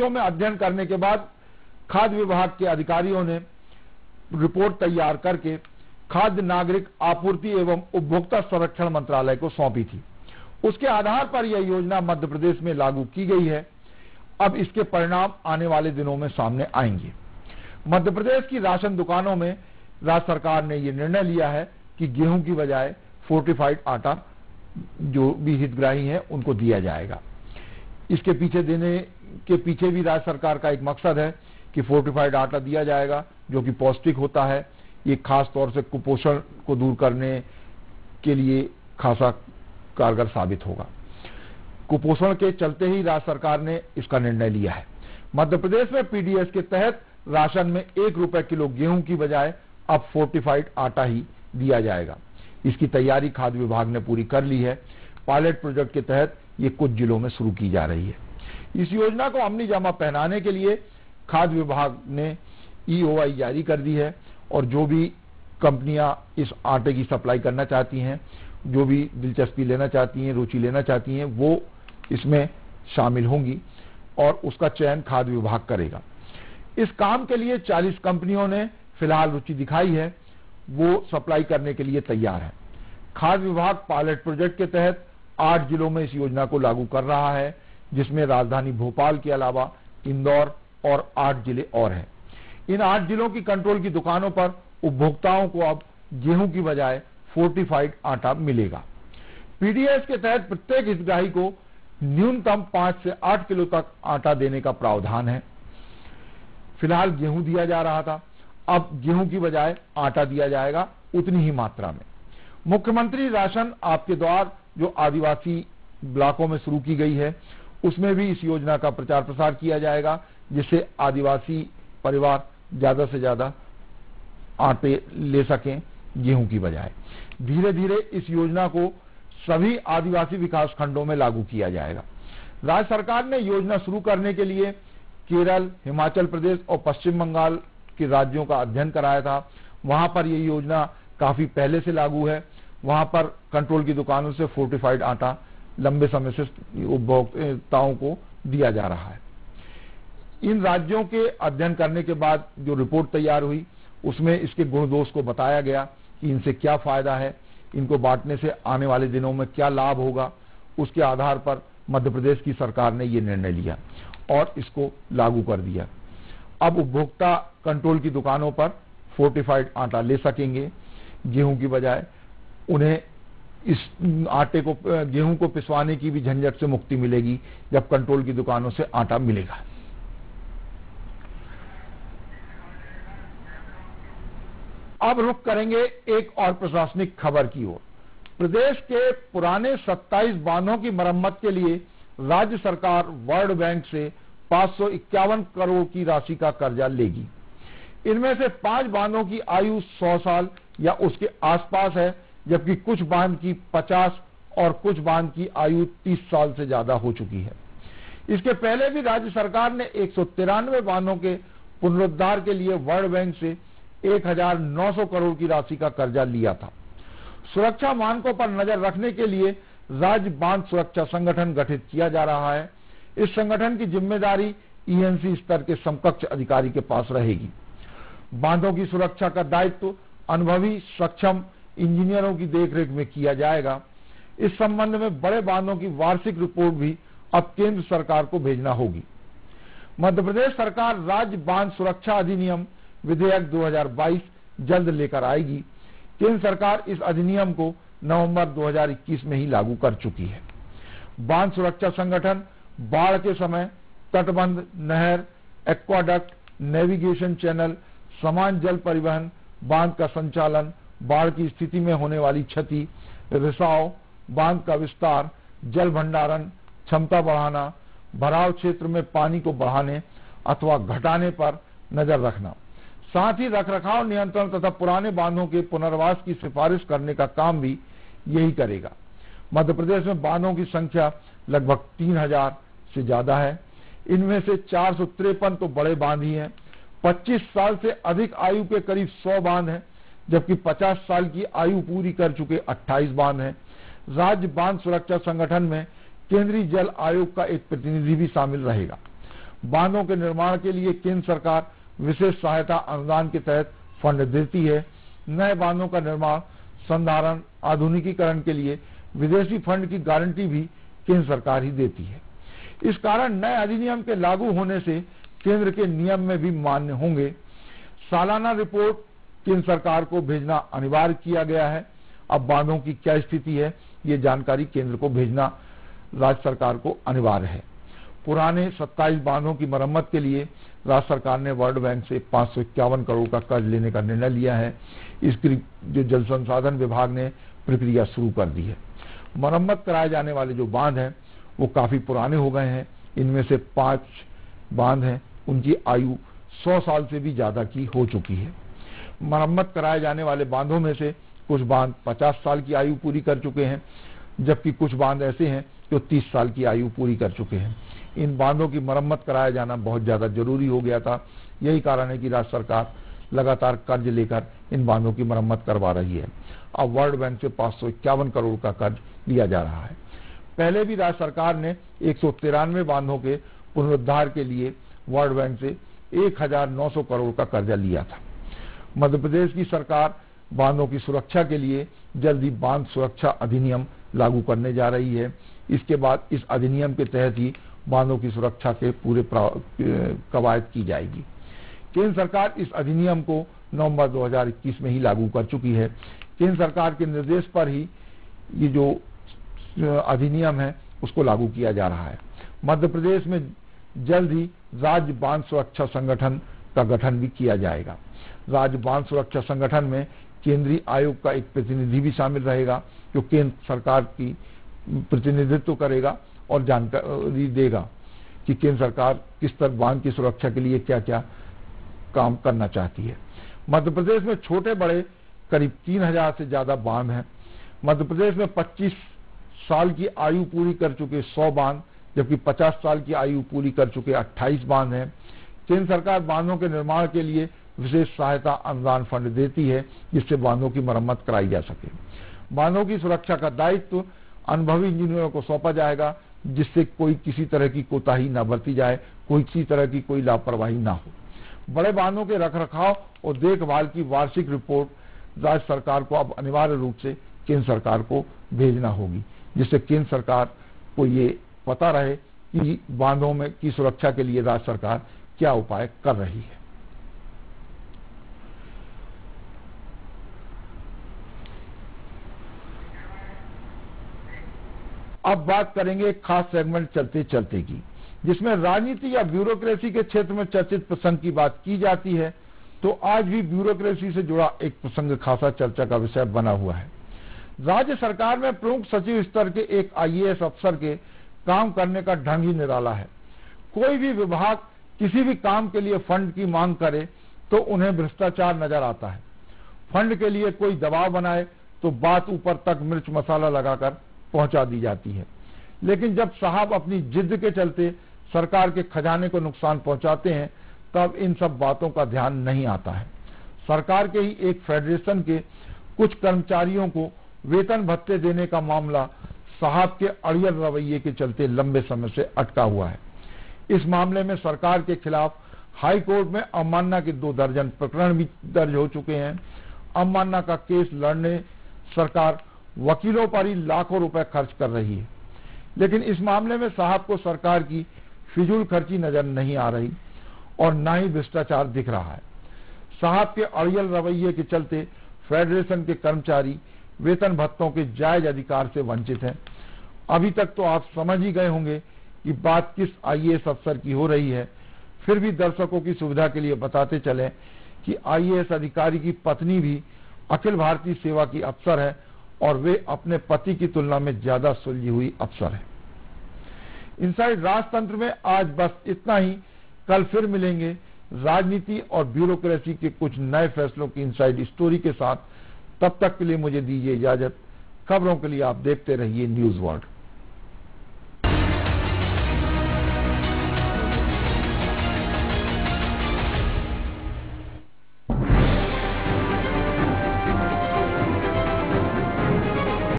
तथ्यों में अध्ययन करने के बाद खाद्य विभाग के अधिकारियों ने रिपोर्ट तैयार करके खाद्य नागरिक आपूर्ति एवं उपभोक्ता संरक्षण मंत्रालय को सौंपी थी। उसके आधार पर यह योजना मध्य प्रदेश में लागू की गई है। अब इसके परिणाम आने वाले दिनों में सामने आएंगे। मध्य प्रदेश की राशन दुकानों में राज्य सरकार ने यह निर्णय लिया है कि गेहूं की बजाय फोर्टिफाइड आटा जो भी हितग्राही हैं उनको दिया जाएगा। इसके पीछे देने के पीछे भी राज्य सरकार का एक मकसद है कि फोर्टिफाइड आटा दिया जाएगा जो कि पौष्टिक होता है। ये खास तौर से कुपोषण को दूर करने के लिए खासा कारगर साबित होगा। कुपोषण के चलते ही राज्य सरकार ने इसका निर्णय लिया है। मध्य प्रदेश में पीडीएस के तहत राशन में 1 रुपए किलो गेहूं की बजाय अब फोर्टिफाइड आटा ही दिया जाएगा। इसकी तैयारी खाद्य विभाग ने पूरी कर ली है। पायलट प्रोजेक्ट के तहत ये कुछ जिलों में शुरू की जा रही है। इस योजना को अमली जामा पहनाने के लिए खाद्य विभाग ने ईओआई जारी कर दी है और जो भी कंपनियां इस आटे की सप्लाई करना चाहती हैं, जो भी दिलचस्पी लेना चाहती हैं, रुचि लेना चाहती हैं, वो इसमें शामिल होंगी और उसका चयन खाद्य विभाग करेगा। इस काम के लिए 40 कंपनियों ने फिलहाल रुचि दिखाई है, वो सप्लाई करने के लिए तैयार है। खाद्य विभाग पायलट प्रोजेक्ट के तहत 8 जिलों में इस योजना को लागू कर रहा है, जिसमें राजधानी भोपाल के अलावा इंदौर और 8 जिले और हैं। इन 8 जिलों की कंट्रोल की दुकानों पर उपभोक्ताओं को अब गेहूं की बजाय फोर्टिफाइड आटा मिलेगा। पीडीएस के तहत प्रत्येक हितग्राही को न्यूनतम 5 से 8 किलो तक आटा देने का प्रावधान है। फिलहाल गेहूं दिया जा रहा था, अब गेहूं की बजाय आटा दिया जाएगा उतनी ही मात्रा में। मुख्यमंत्री राशन आपके द्वार जो आदिवासी ब्लॉकों में शुरू की गई है, उसमें भी इस योजना का प्रचार प्रसार किया जाएगा, जिससे आदिवासी परिवार ज्यादा से ज्यादा आटे ले सकें गेहूं की बजाय। धीरे धीरे इस योजना को सभी आदिवासी विकास खंडों में लागू किया जाएगा। राज्य सरकार ने योजना शुरू करने के लिए केरल, हिमाचल प्रदेश और पश्चिम बंगाल के राज्यों का अध्ययन कराया था। वहां पर यह योजना काफी पहले से लागू है। वहां पर कंट्रोल की दुकानों से फोर्टिफाइड आटा लंबे समय से उपभोक्ताओं को दिया जा रहा है। इन राज्यों के अध्ययन करने के बाद जो रिपोर्ट तैयार हुई, उसमें इसके गुण दोष को बताया गया कि इनसे क्या फायदा है, इनको बांटने से आने वाले दिनों में क्या लाभ होगा। उसके आधार पर मध्य प्रदेश की सरकार ने यह निर्णय लिया और इसको लागू कर दिया। अब उपभोक्ता कंट्रोल की दुकानों पर फोर्टिफाइड आटा ले सकेंगे गेहूं की बजाय। उन्हें इस आटे को, गेहूं को पिसवाने की भी झंझट से मुक्ति मिलेगी जब कंट्रोल की दुकानों से आटा मिलेगा। अब रुख करेंगे एक और प्रशासनिक खबर की ओर। प्रदेश के पुराने 27 बांधों की मरम्मत के लिए राज्य सरकार वर्ल्ड बैंक से 551 करोड़ की राशि का कर्जा लेगी। इनमें से 5 बांधों की आयु 100 साल या उसके आसपास है, जबकि कुछ बांध की 50 और कुछ बांध की आयु 30 साल से ज्यादा हो चुकी है। इसके पहले भी राज्य सरकार ने 193 बांधों के पुनरुद्धार के लिए वर्ल्ड बैंक से 1900 करोड़ की राशि का कर्जा लिया था। सुरक्षा मानकों पर नजर रखने के लिए राज्य बांध सुरक्षा संगठन गठित किया जा रहा है। इस संगठन की जिम्मेदारी ईएनसी स्तर के समकक्ष अधिकारी के पास रहेगी। बांधों की सुरक्षा का दायित्व अनुभवी सक्षम इंजीनियरों की देखरेख में किया जाएगा। इस संबंध में बड़े बांधों की वार्षिक रिपोर्ट भी अब केंद्र सरकार को भेजना होगी। मध्य प्रदेश सरकार राज्य बांध सुरक्षा अधिनियम विधेयक 2022 जल्द लेकर आएगी। केंद्र सरकार इस अधिनियम को नवंबर 2021 में ही लागू कर चुकी है। बांध सुरक्षा संगठन बाढ़ के समय तटबंध, नहर, एक्वाडक्ट, नेविगेशन चैनल, समान जल परिवहन, बांध का संचालन, बाढ़ की स्थिति में होने वाली क्षति, रिसाव, बांध का विस्तार, जल भंडारण क्षमता बढ़ाना, भराव क्षेत्र में पानी को बढ़ाने अथवा घटाने पर नजर रखना, साथ ही रखरखाव नियंत्रण तथा पुराने बांधों के पुनर्वास की सिफारिश करने का काम भी यही करेगा। मध्य प्रदेश में बांधों की संख्या लगभग 3000 से ज्यादा है। इनमें से 453 तो बड़े बांध ही हैं। 25 साल से अधिक आयु के करीब 100 बांध हैं, जबकि 50 साल की आयु पूरी कर चुके 28 बांध हैं। राज्य बांध सुरक्षा संगठन में केंद्रीय जल आयोग का एक प्रतिनिधि भी शामिल रहेगा। बांधों के निर्माण के लिए केंद्र सरकार विशेष सहायता अनुदान के तहत फंड देती है। नए बांधों का निर्माण, संधारण, आधुनिकीकरण के लिए विदेशी फंड की गारंटी भी केंद्र सरकार ही देती है। इस कारण नए अधिनियम के लागू होने से केंद्र के नियम में भी मान्य होंगे। सालाना रिपोर्ट केंद्र सरकार को भेजना अनिवार्य किया गया है। अब बांधों की क्या स्थिति है, ये जानकारी केंद्र को भेजना राज्य सरकार को अनिवार्य है। पुराने 27 बांधों की मरम्मत के लिए राज्य सरकार ने वर्ल्ड बैंक से 551 करोड़ का कर्ज लेने का निर्णय लिया है। इसकी जो जल संसाधन विभाग ने प्रक्रिया शुरू कर दी है। मरम्मत कराए जाने वाले जो बांध हैं वो काफी पुराने हो गए हैं। इनमें से 5 बांध हैं, उनकी आयु 100 साल से भी ज्यादा की हो चुकी है। मरम्मत कराए जाने वाले बांधों में से कुछ बांध 50 साल की आयु पूरी कर चुके हैं, जबकि कुछ बांध ऐसे हैं जो 30 साल की आयु पूरी कर चुके हैं। इन बांधों की मरम्मत कराया जाना बहुत ज्यादा जरूरी हो गया था। यही कारण है कि राज्य सरकार लगातार कर्ज लेकर इन बांधों की मरम्मत करवा रही है। अब वर्ल्ड बैंक से 551 करोड़ का कर्ज लिया जा रहा है। पहले भी राज्य सरकार ने 193 बांधों के पुनरुद्धार के लिए वर्ल्ड बैंक से 1900 करोड़ का कर्जा लिया था। मध्य प्रदेश की सरकार बांधों की सुरक्षा के लिए जल्द ही बांध सुरक्षा अधिनियम लागू करने जा रही है। इसके बाद इस अधिनियम के तहत ही बांधों की सुरक्षा के पूरे कवायद की जाएगी। केंद्र सरकार इस अधिनियम को नवंबर 2021 में ही लागू कर चुकी है। केंद्र सरकार के निर्देश पर ही ये जो अधिनियम है उसको लागू किया जा रहा है। मध्य प्रदेश में जल्द ही राज्य बांध सुरक्षा संगठन का गठन भी किया जाएगा। राज्य बांध सुरक्षा संगठन में केंद्रीय आयोग का एक प्रतिनिधि भी शामिल रहेगा, जो केंद्र सरकार की प्रतिनिधित्व करेगा और जानकारी देगा कि केंद्र सरकार किस तरह बांध की सुरक्षा के लिए क्या क्या काम करना चाहती है। मध्य प्रदेश में छोटे बड़े करीब 3000 से ज्यादा बांध हैं। मध्य प्रदेश में 25 साल की आयु पूरी कर चुके 100 बांध, जबकि 50 साल की आयु पूरी कर चुके 28 बांध हैं। केंद्र सरकार बांधों के निर्माण के लिए विशेष सहायता अनुदान फंड देती है, जिससे बांधों की मरम्मत कराई जा सके। बांधों की सुरक्षा का दायित्व अनुभवी इंजीनियरों को सौंपा जाएगा, जिससे कोई किसी तरह की कोताही न बरती जाए, किसी तरह की कोई लापरवाही ना हो। बड़े बांधों के रखरखाव और देखभाल की वार्षिक रिपोर्ट राज्य सरकार को अब अनिवार्य रूप से केंद्र सरकार को भेजना होगी, जिससे केंद्र सरकार को ये पता रहे कि बांधों में की सुरक्षा के लिए राज्य सरकार क्या उपाय कर रही है। अब बात करेंगे एक खास सेगमेंट चलते चलते की, जिसमें राजनीति या ब्यूरोक्रेसी के क्षेत्र में चर्चित प्रसंग की बात की जाती है। तो आज भी ब्यूरोक्रेसी से जुड़ा एक प्रसंग खासा चर्चा का विषय बना हुआ है। राज्य सरकार में प्रमुख सचिव स्तर के एक IAS अफसर के काम करने का ढंग ही निराला है। कोई भी विभाग किसी भी काम के लिए फंड की मांग करे तो उन्हें भ्रष्टाचार नजर आता है। फंड के लिए कोई दबाव बनाए तो बात ऊपर तक मिर्च मसाला लगाकर पहुंचा दी जाती है। लेकिन जब साहब अपनी जिद के चलते सरकार के खजाने को नुकसान पहुंचाते हैं, तब इन सब बातों का ध्यान नहीं आता है। सरकार के ही एक फेडरेशन के कुछ कर्मचारियों को वेतन भत्ते देने का मामला साहब के अड़ियल रवैये के चलते लंबे समय से अटका हुआ है। इस मामले में सरकार के खिलाफ हाई कोर्ट में अवमानना के 2 दर्जन प्रकरण भी दर्ज हो चुके हैं। अवमानना का केस लड़ने सरकार वकीलों पर ही लाखों रुपए खर्च कर रही है, लेकिन इस मामले में साहब को सरकार की फिजूल खर्ची नजर नहीं आ रही और न ही भ्रष्टाचार दिख रहा है। साहब के अड़ियल रवैये के चलते फेडरेशन के कर्मचारी वेतन भत्तों के जायज अधिकार से वंचित हैं। अभी तक तो आप समझ ही गए होंगे कि बात किस IAS अफसर की हो रही है। फिर भी दर्शकों की सुविधा के लिए बताते चलें कि IAS अधिकारी की पत्नी भी अखिल भारतीय सेवा की अफसर है और वे अपने पति की तुलना में ज्यादा सुलझी हुई अफसर है। इनसाइड राजतंत्र में आज बस इतना ही। कल फिर मिलेंगे राजनीति और ब्यूरोक्रेसी के कुछ नए फैसलों की इनसाइड स्टोरी के साथ। तब तक के लिए मुझे दीजिए इजाजत। खबरों के लिए आप देखते रहिए न्यूज वर्ल्ड।